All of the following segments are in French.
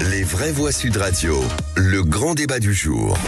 Les vraies voix Sud Radio, le grand débat du jour.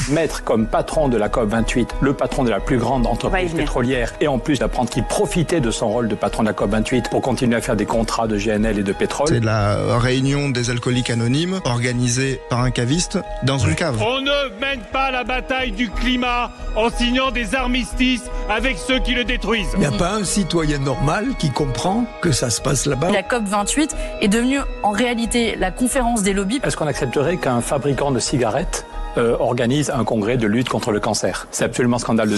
Mettre comme patron de la COP28 le patron de la plus grande entreprise pétrolière et en plus d'apprendre qu'il profitait de son rôle de patron de la COP28 pour continuer à faire des contrats de GNL et de pétrole. C'est la réunion des alcooliques anonymes organisée par un caviste dans une cave. On ne mène pas la bataille du climat en signant des armistices avec ceux qui le détruisent. Il n'y a pas un citoyen normal qui comprend que ça se passe là-bas. La COP28 est devenue en réalité la conférence des lobbies. Est-ce qu'on accepterait qu'un fabricant de cigarettes organise un congrès de lutte contre le cancer? C'est absolument scandaleux.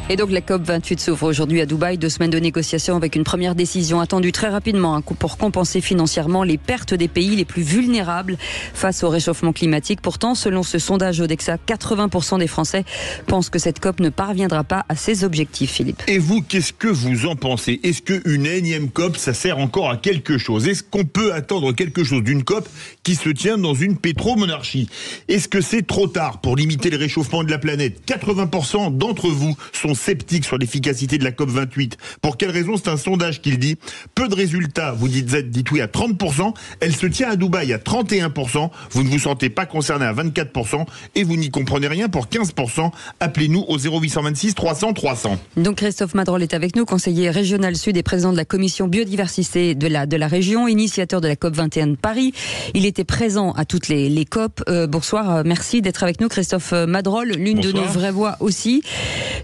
Et donc la COP28 s'ouvre aujourd'hui à Dubaï, 2 semaines de négociations avec une première décision attendue très rapidement pour compenser financièrement les pertes des pays les plus vulnérables face au réchauffement climatique. Pourtant, selon ce sondage Odexa, 80% des Français pensent que cette COP ne parviendra pas à ses objectifs, Philippe. Et vous, qu'est-ce que vous en pensez? Est-ce qu'une énième COP, ça sert encore à quelque chose? Est-ce qu'on peut attendre quelque chose d'une COP qui se tient dans une pétromonarchie? Est-ce que c'est trop tard pour limiter le réchauffement de la planète? 80% d'entre vous sont sceptiques sur l'efficacité de la COP28. Pour quelle raison? C'est un sondage qui le dit. Peu de résultats. Vous dites oui à 30%. Elle se tient à Dubaï à 31%. Vous ne vous sentez pas concerné à 24%. Et vous n'y comprenez rien pour 15%. Appelez-nous au 0826 300 300. Donc Christophe Madrol est avec nous, conseiller régional sud et président de la commission biodiversité de la région, initiateur de la COP21 de Paris. Il était présent à toutes les COP. Bonsoir, merci d'être avec nous Christophe Madrol, l'une de nos vraies voix aussi.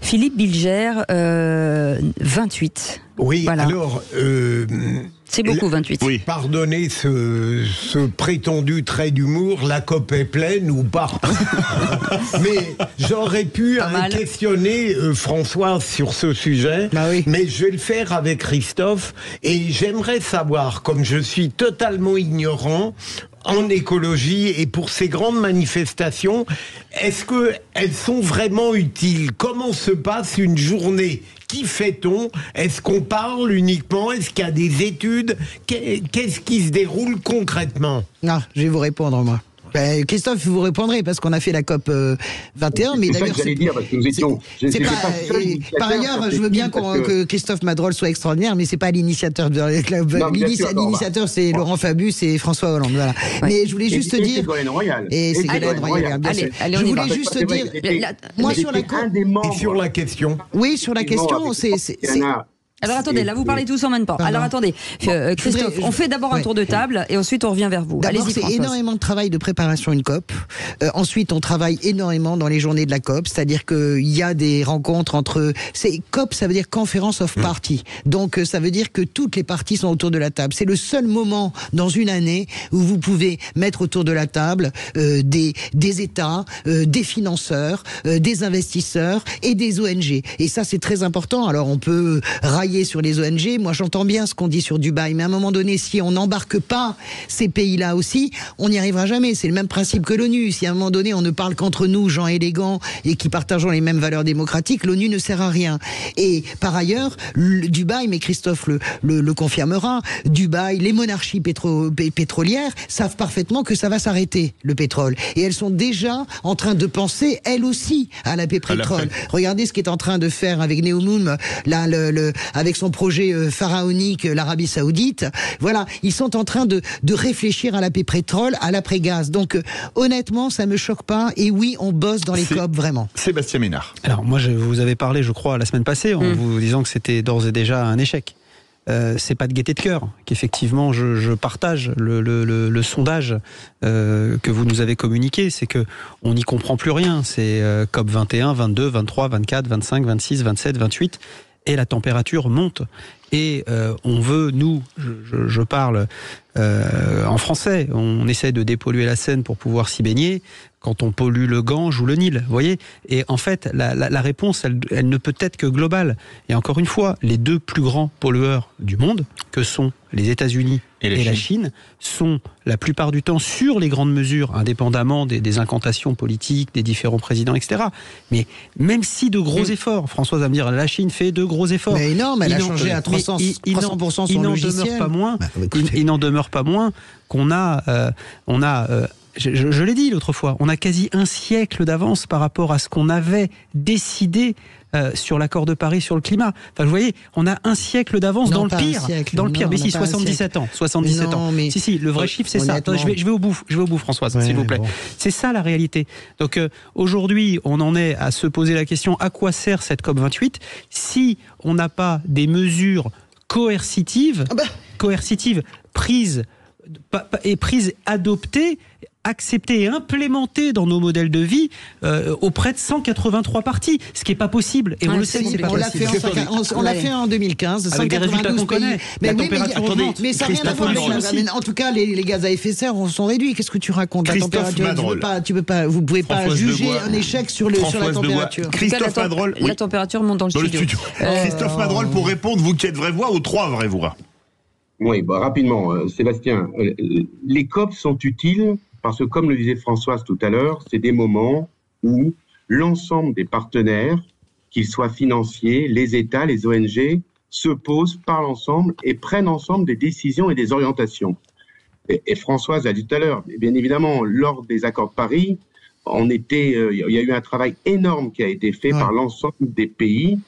Philippe Bilger, 28. Oui, voilà. Alors... c'est beaucoup, 28. Oui. Pardonnez ce prétendu trait d'humour, la COP est pleine ou pas? Mais j'aurais pu questionner François sur ce sujet, mais je vais le faire avec Christophe, et j'aimerais savoir, comme je suis totalement ignorant en écologie et pour ces grandes manifestations, est-ce qu'elles sont vraiment utiles? Comment se passe une journée? Qui fait-on? Est-ce qu'on parle uniquement? Est-ce qu'il y a des études? Qu'est-ce qui se déroule concrètement? Non, je vais vous répondre, moi. Christophe, vous répondrez parce qu'on a fait la COP 21, mais d'ailleurs, par ailleurs, je veux bien que Christophe Madrol soit extraordinaire, mais c'est pas l'initiateur de la COP. L'initiateur, c'est Laurent Fabius et François Hollande. Voilà. Ouais. Mais je voulais juste dire, Ségolène Royal. Et Ségolène Royal, bien sûr. Je voulais juste dire, moi sur la COP, et sur la question. Oui, sur la question, c'est. Alors attendez, là vous parlez tous en même temps. Alors attendez, Christophe, on fait d'abord un tour de table et ensuite on revient vers vous. D'abord, c'est énormément de travail de préparation à une COP. Ensuite, on travaille énormément dans les journées de la COP, c'est-à-dire qu'il y a des rencontres entre... COP, ça veut dire Conference of Parties. Donc ça veut dire que toutes les parties sont autour de la table. C'est le seul moment dans une année où vous pouvez mettre autour de la table des États, des financeurs, des investisseurs et des ONG. Et ça, c'est très important. Alors on peut railler sur les ONG. Moi, j'entends bien ce qu'on dit sur Dubaï, mais à un moment donné, si on n'embarque pas ces pays-là aussi, on n'y arrivera jamais. C'est le même principe que l'ONU. Si à un moment donné, on ne parle qu'entre nous, gens élégants et qui partageons les mêmes valeurs démocratiques, l'ONU ne sert à rien. Et par ailleurs, Dubaï, mais Christophe le confirmera, Dubaï, les monarchies pétrolières savent parfaitement que ça va s'arrêter, le pétrole. Et elles sont déjà en train de penser, elles aussi, à la paix pétrole. Regardez ce qu'est en train de faire avec Neomoum, là, avec son projet pharaonique, l'Arabie Saoudite. Voilà, ils sont en train de réfléchir à la paix pétrole, à l'après-gaz. Donc, honnêtement, ça me choque pas. Et oui, on bosse dans les COP, vraiment. Sébastien Ménard. Alors, moi, je vous avais parlé, je crois, la semaine passée, en vous disant que c'était d'ores et déjà un échec. C'est pas de gaieté de cœur qu'effectivement je partage le sondage que vous nous avez communiqué, c'est que on n'y comprend plus rien. C'est COP 21, 22, 23, 24, 25, 26, 27, 28 et la température monte. Et on veut, nous, je parle en français, on essaie de dépolluer la Seine pour pouvoir s'y baigner. Quand on pollue le Gange ou le Nil, vous voyez. Et en fait, la réponse, elle ne peut être que globale. Et encore une fois, les 2 plus grands pollueurs du monde, que sont les États-Unis et la Chine, sont la plupart du temps sur les grandes mesures, indépendamment des incantations politiques, des différents présidents, etc. Mais même si de gros efforts, Françoise va me dire, la Chine fait de gros efforts. Mais énorme, elle a changé à 300% son logiciel. Il n'en demeure pas moins qu'on a je l'ai dit l'autre fois, on a quasi un siècle d'avance par rapport à ce qu'on avait décidé sur l'accord de Paris sur le climat. Enfin, vous voyez, on a un siècle d'avance dans le pire. Mais si, 77 ans. 77 ans. Mais si, le vrai chiffre, c'est ça. Attendez, je vais au bout, Françoise, s'il vous plaît. Bon. C'est ça la réalité. Donc aujourd'hui, on en est à se poser la question, à quoi sert cette COP28 si on n'a pas des mesures coercitives prises, adoptées, acceptées et implémentées dans nos modèles de vie auprès de 183 partis, ce qui n'est pas possible. Et on le sait que c'est pas possible. On l'a fait en 2015, avec des résultats qu'on connaît. Mais ça n'a rien à voir. En tout cas, les gaz à effet de serre sont réduits. Qu'est-ce que tu racontes? La température, vous ne pouvez pas juger un échec sur la température. Christophe Madrol, la température monte dans le studio. Christophe Madrol, pour répondre, vous qui êtes vraie voix ou 3 vraies voix? Oui, rapidement, Sébastien, les COP sont utiles parce que, comme le disait Françoise tout à l'heure, c'est des moments où l'ensemble des partenaires, qu'ils soient financiers, les États, les ONG, se posent, parlent ensemble et prennent ensemble des décisions et des orientations. Et Françoise l'a dit tout à l'heure, bien évidemment, lors des accords de Paris, il y a eu un travail énorme qui a été fait par l'ensemble des pays,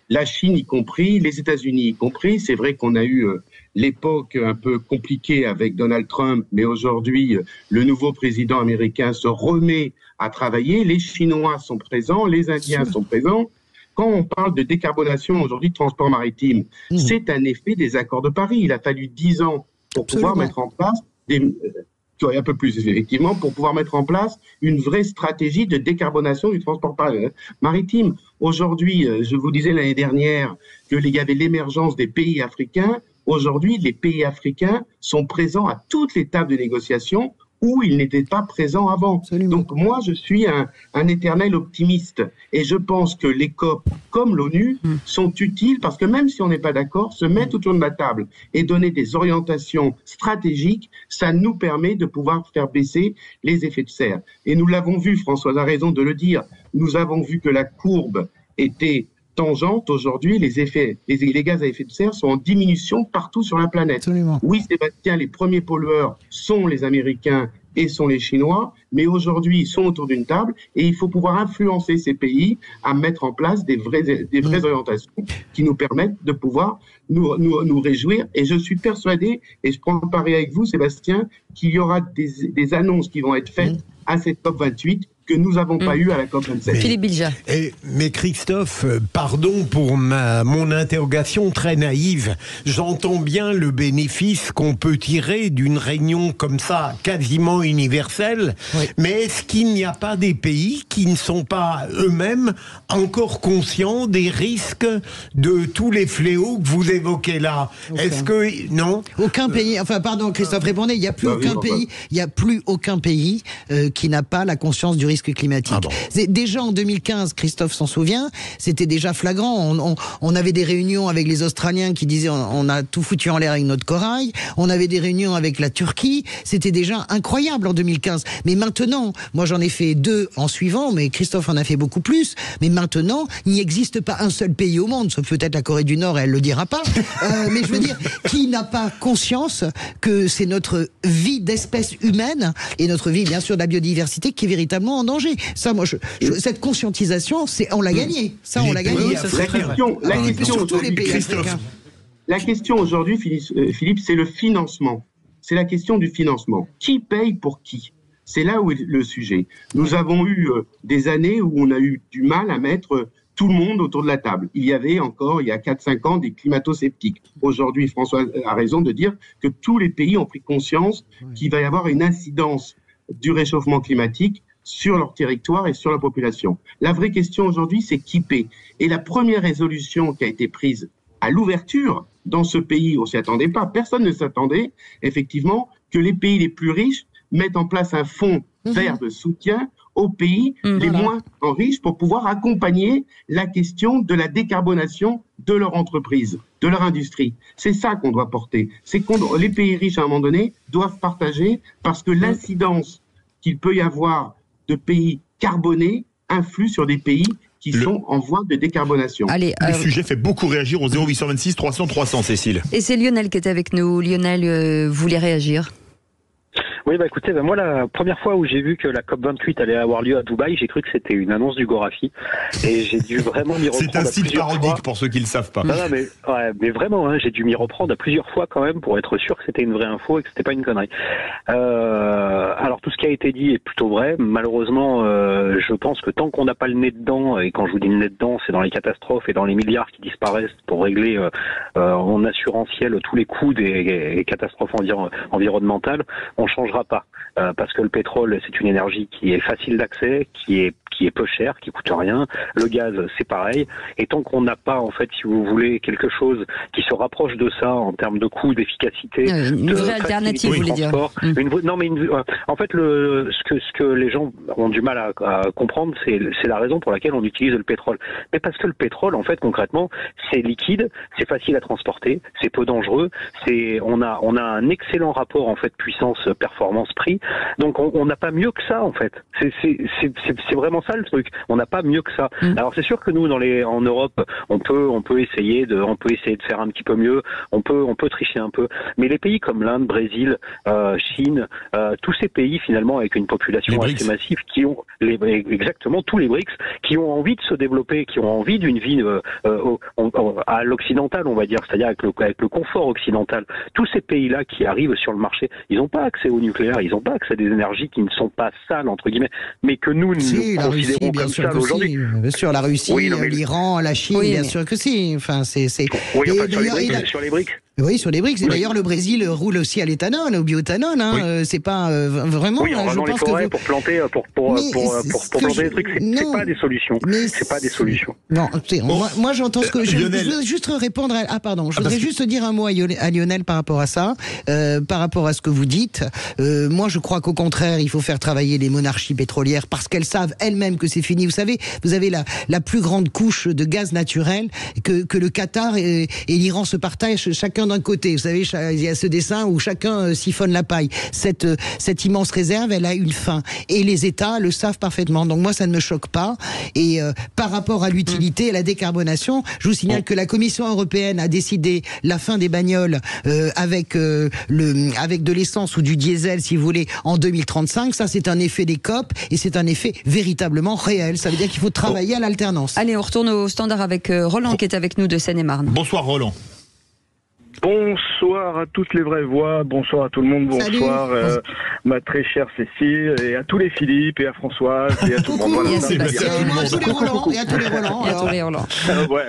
la Chine y compris, les États-Unis y compris. C'est vrai qu'on a eu l'époque un peu compliquée avec Donald Trump, mais aujourd'hui, le nouveau président américain se remet à travailler. Les Chinois sont présents, les Indiens sont présents. Quand on parle de décarbonation aujourd'hui de transport maritime, c'est un effet des accords de Paris. Il a fallu 10 ans pour pouvoir mettre en place un peu plus effectivement, pour pouvoir mettre en place une vraie stratégie de décarbonation du transport maritime. Aujourd'hui, je vous disais l'année dernière qu'il y avait l'émergence des pays africains. Aujourd'hui, les pays africains sont présents à toutes les tables de négociation où ils n'étaient pas présents avant. Absolument. Donc moi, je suis un éternel optimiste et je pense que les COP, comme l'ONU, sont utiles parce que même si on n'est pas d'accord, se mettre autour de la table et donner des orientations stratégiques, ça nous permet de pouvoir faire baisser les effets de serre. Et nous l'avons vu, Françoise a raison de le dire, nous avons vu que la courbe était tangente. Aujourd'hui, les gaz à effet de serre sont en diminution partout sur la planète. Absolument. Oui, Sébastien, les premiers pollueurs sont les Américains et sont les Chinois, mais aujourd'hui, ils sont autour d'une table et il faut pouvoir influencer ces pays à mettre en place des vraies orientations qui nous permettent de pouvoir nous réjouir. Et je suis persuadé, et je prends le pari avec vous, Sébastien, qu'il y aura des annonces qui vont être faites à cette COP28 que nous n'avons pas eu à la COP27. Philippe Bilger. Mais Christophe, pardon pour mon interrogation très naïve, j'entends bien le bénéfice qu'on peut tirer d'une réunion comme ça, quasiment universelle, mais est-ce qu'il n'y a pas des pays qui ne sont pas eux-mêmes encore conscients des risques de tous les fléaux que vous évoquez là? Est-ce que... Non? Aucun pays, enfin pardon Christophe, répondez, il n'y a plus aucun pays qui n'a pas la conscience du risque climatique. Déjà en 2015, Christophe s'en souvient, c'était déjà flagrant. On avait des réunions avec les Australiens qui disaient on a tout foutu en l'air avec notre corail. On avait des réunions avec la Turquie. C'était déjà incroyable en 2015. Mais maintenant, moi j'en ai fait 2 en suivant, mais Christophe en a fait beaucoup plus. Mais maintenant, il n'existe pas un seul pays au monde, sauf peut-être la Corée du Nord, elle le dira pas. Mais je veux dire, qui n'a pas conscience que c'est notre vie d'espèce humaine et notre vie, bien sûr, de la biodiversité qui est véritablement en danger. Ça, moi, cette conscientisation, on l'a gagné. Ça, on l'a gagné. La question aujourd'hui, Philippe, c'est le financement. C'est la question du financement. Qui paye pour qui? C'est là où est le sujet. Nous avons eu des années où on a eu du mal à mettre tout le monde autour de la table. Il y avait encore, il y a 4-5 ans, des climato-sceptiques. Aujourd'hui, François a raison de dire que tous les pays ont pris conscience qu'il va y avoir une incidence du réchauffement climatique sur leur territoire et sur la population. La vraie question aujourd'hui, c'est qui paie. Et la première résolution qui a été prise à l'ouverture dans ce pays, on s'y attendait pas, personne ne s'attendait, effectivement, que les pays les plus riches mettent en place un fonds vert de soutien aux pays les moins riches pour pouvoir accompagner la question de la décarbonation de leur entreprise, de leur industrie. C'est ça qu'on doit porter. C'est les pays riches, à un moment donné, doivent partager parce que l'incidence qu'il peut y avoir de pays carbonés influe sur des pays qui sont en voie de décarbonation. Allez, le sujet fait beaucoup réagir au 0826 300 300, Cécile. Et c'est Lionel qui est avec nous. Lionel, vous voulez réagir? Oui, écoutez, moi, la première fois où j'ai vu que la COP28 allait avoir lieu à Dubaï, j'ai cru que c'était une annonce du Gorafi. Et j'ai dû vraiment m'y reprendre. C'est un site parodique pour ceux qui ne le savent pas. Non, mais vraiment, hein, j'ai dû m'y reprendre à plusieurs fois quand même pour être sûr que c'était une vraie info et que c'était pas une connerie. Alors, tout ce qui a été dit est plutôt vrai. Malheureusement, je pense que tant qu'on n'a pas le nez dedans, et quand je vous dis le nez dedans, c'est dans les catastrophes et dans les milliards qui disparaissent pour régler en assurantiel tous les coûts des catastrophes environnementales, on changera pas. Parce que le pétrole, c'est une énergie qui est facile d'accès, qui est peu chère, qui coûte rien. Le gaz, c'est pareil. Et tant qu'on n'a pas, en fait, si vous voulez, quelque chose qui se rapproche de ça en termes de coût, d'efficacité, une vraie alternative, vous voulez dire. En fait, ce que les gens ont du mal à comprendre, c'est la raison pour laquelle on utilise le pétrole. Mais parce que le pétrole, en fait, concrètement, c'est liquide, c'est facile à transporter, c'est peu dangereux, on a un excellent rapport, en fait, puissance-performance-prix. Donc, on n'a pas mieux que ça, en fait. C'est vraiment ça le truc. On n'a pas mieux que ça. Alors, c'est sûr que nous, en Europe, on peut essayer de faire un petit peu mieux. On peut tricher un peu. Mais les pays comme l'Inde, Brésil, Chine, tous ces pays finalement avec une population assez massive qui ont exactement tous les BRICS qui ont envie de se développer, qui ont envie d'une vie à l'occidental, on va dire, c'est-à-dire avec le confort occidental. Tous ces pays-là qui arrivent sur le marché, ils n'ont pas accès au nucléaire, ils n'ont pas accès à des énergies qui ne sont pas sales entre guillemets, mais que nous considérons comme sales aujourd'hui. Bien sûr, la Russie, l'Iran, la Chine, bien sûr que si. Enfin, Oui, sur les BRICS. Oui, sur les BRICS. Et d'ailleurs, le Brésil roule aussi à l'éthanol, au bioéthanol. Hein. C'est pas vraiment. Oui, on va dans les forêts pour planter, pour planter des trucs. C'est pas des solutions. C'est pas des solutions. Non, moi j'entends ce que je voudrais juste répondre. Je voudrais juste dire un mot à Lionel par rapport à ça, par rapport à ce que vous dites. Moi, je crois qu'au contraire, il faut faire travailler les monarchies pétrolières parce qu'elles savent elles-mêmes que c'est fini. Vous savez, vous avez la plus grande couche de gaz naturel que le Qatar et l'Iran se partagent chacun d'un côté. Vous savez, il y a ce dessin où chacun siphonne la paille. Cette immense réserve, elle a une fin. Et les États le savent parfaitement. Donc moi, ça ne me choque pas. Et par rapport à l'utilité et la décarbonation, je vous signale que la Commission européenne a décidé la fin des bagnoles avec de l'essence ou du diesel, si vous voulez, en 2035. Ça, c'est un effet des COP et c'est un effet véritablement réel. Ça veut dire qu'il faut travailler à l'alternance. Allez, on retourne au standard avec Roland qui est avec nous de Seine-et-Marne. Bonsoir Roland. Bonsoir à toutes les vraies voix, bonsoir à tout le monde, bonsoir ma très chère Cécile et à tous les Philippe et à Françoise et à tout le monde. Voilà, et à tous les Roland. Ouais,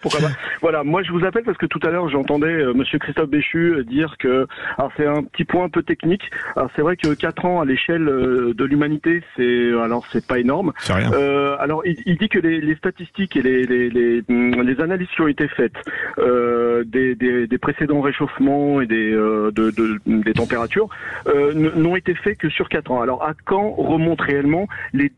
pourquoi pas. Voilà, moi je vous appelle parce que tout à l'heure j'entendais monsieur Christophe Béchu dire que, alors c'est un petit point un peu technique, alors c'est vrai que 4 ans à l'échelle de l'humanité, c'est pas énorme. C'est rien. Alors il dit que les statistiques et les analyses qui ont été faites des précédents réchauffements et des températures n'ont été faits que sur 4 ans. Alors à quand remontent réellement les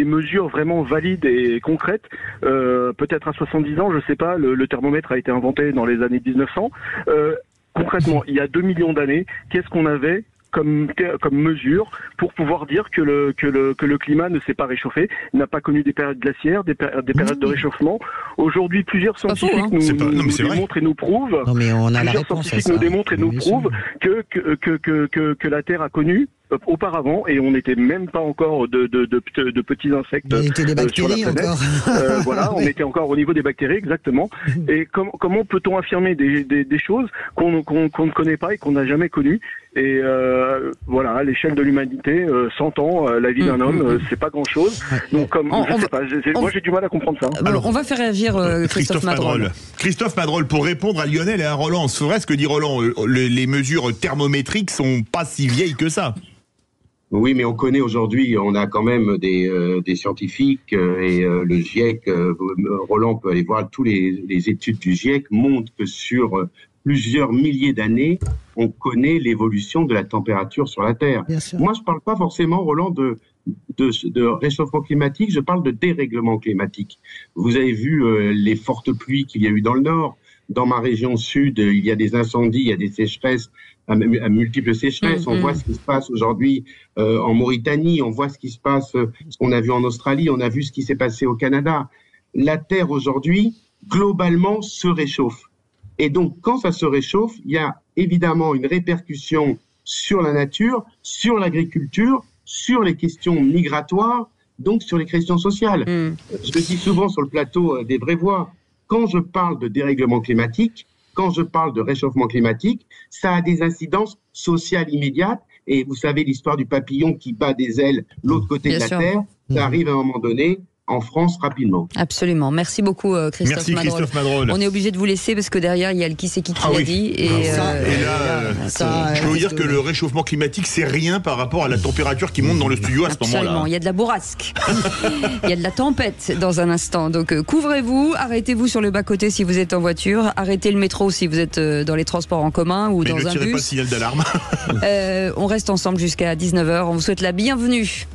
mesures vraiment valides et concrètes? Peut-être à 70 ans, je sais pas, le thermomètre a été inventé dans les années 1900. Concrètement, il y a 2 millions d'années, qu'est-ce qu'on avait comme mesure pour pouvoir dire que le climat ne s'est pas réchauffé, n'a pas connu des périodes glaciaires, des périodes de réchauffement. Aujourd'hui, plusieurs scientifiques nous démontrent et nous prouvent. Non, mais on a la réponse scientifiques nous démontrent et nous prouvent que la Terre a connu auparavant, et on n'était même pas encore de petits insectes sur la planète. Voilà, on était encore au niveau des bactéries, exactement. Et comment peut-on affirmer des choses qu'on ne connaît pas et qu'on n'a jamais connues? Et voilà, à l'échelle de l'humanité, 100 ans, la vie d'un homme, c'est pas grand-chose. Donc, je sais pas, moi j'ai du mal à comprendre ça. Alors, on va faire réagir Christophe Madrol. Christophe Madrol, pour répondre à Lionel et à Roland, c'est vrai ce que dit Roland, les mesures thermométriques sont pas si vieilles que ça. Oui, mais on connaît aujourd'hui, on a quand même des scientifiques et le GIEC, Roland peut aller voir, tous les études du GIEC montrent que sur plusieurs milliers d'années, on connaît l'évolution de la température sur la Terre. Moi, je parle pas forcément, Roland, de réchauffement climatique, je parle de dérèglement climatique. Vous avez vu les fortes pluies qu'il y a eu dans le Nord. Dans ma région sud, il y a des incendies, il y a des sécheresses, à multiples sécheresses. On voit ce qui se passe aujourd'hui en Mauritanie, on voit ce qui se passe, ce qu'on a vu en Australie, on a vu ce qui s'est passé au Canada. La Terre aujourd'hui, globalement, se réchauffe. Et donc, quand ça se réchauffe, il y a évidemment une répercussion sur la nature, sur l'agriculture, sur les questions migratoires, donc sur les questions sociales. Je le dis souvent sur le plateau des Vraies Voix, quand je parle de dérèglement climatique, quand je parle de réchauffement climatique, ça a des incidences sociales immédiates. Et vous savez l'histoire du papillon qui bat des ailes l'autre côté de la Terre, ça arrive à un moment donné en France rapidement. Absolument. Merci beaucoup Christophe Madrol. On est obligé de vous laisser parce que derrière il y a le qui c'est qui l'a dit. Je peux vous dire que le réchauffement climatique c'est rien par rapport à la température qui monte dans le studio à ce moment-là. Absolument. Il y a de la bourrasque. Il y a de la tempête dans un instant. Donc couvrez-vous, arrêtez-vous sur le bas-côté si vous êtes en voiture, arrêtez le métro si vous êtes dans les transports en commun ou dans un bus. Ne tirez pas le signal d'alarme. On reste ensemble jusqu'à 19h. On vous souhaite la bienvenue